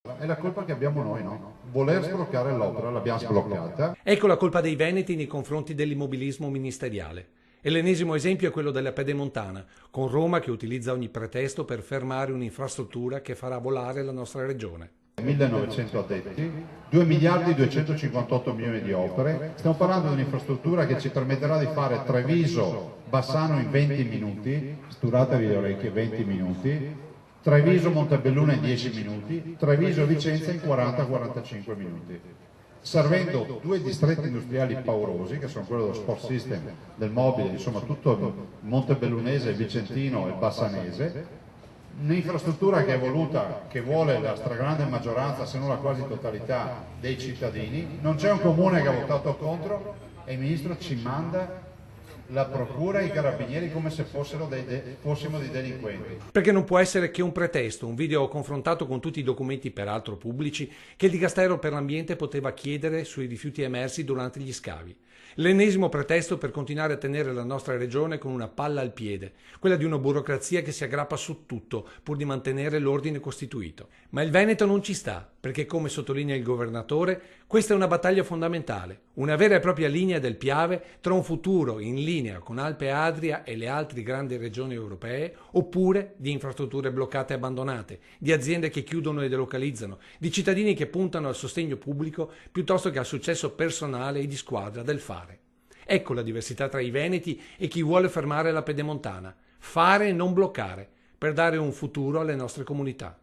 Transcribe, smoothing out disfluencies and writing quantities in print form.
È la colpa che abbiamo noi, no? Voler sbloccare l'opera, l'abbiamo sbloccata. Ecco la colpa dei veneti nei confronti dell'immobilismo ministeriale. E l'ennesimo esempio è quello della Pedemontana, con Roma che utilizza ogni pretesto per fermare un'infrastruttura che farà volare la nostra regione. 1900 addetti, 2 miliardi 258 milioni di opere. Stiamo parlando di un'infrastruttura che ci permetterà di fare Treviso-Bassano in 20 minuti, sturatevi le orecchie, 20 minuti, Treviso-Montebelluna in 10 minuti, Treviso-Vicenza in 40-45 minuti, servendo due distretti industriali paurosi, che sono quello dello Sport System, del mobile, insomma tutto il montebellunese, il vicentino e il bassanese. Un'infrastruttura che è voluta, che vuole la stragrande maggioranza, se non la quasi totalità dei cittadini. Non c'è un comune che ha votato contro e il ministro ci manda la procura e i carabinieri come se fossimo dei delinquenti. Perché non può essere che un pretesto, un video confrontato con tutti i documenti peraltro pubblici che il Dicastero per l'Ambiente poteva chiedere sui rifiuti emersi durante gli scavi. L'ennesimo pretesto per continuare a tenere la nostra regione con una palla al piede, quella di una burocrazia che si aggrappa su tutto pur di mantenere l'ordine costituito. Ma il Veneto non ci sta, perché come sottolinea il governatore, questa è una battaglia fondamentale, una vera e propria linea del Piave tra un futuro in linea con Alpe Adria e le altre grandi regioni europee, oppure di infrastrutture bloccate e abbandonate, di aziende che chiudono e delocalizzano, di cittadini che puntano al sostegno pubblico piuttosto che al successo personale e di squadra del fare. Ecco la diversità tra i veneti e chi vuole fermare la Pedemontana. Fare e non bloccare, per dare un futuro alle nostre comunità.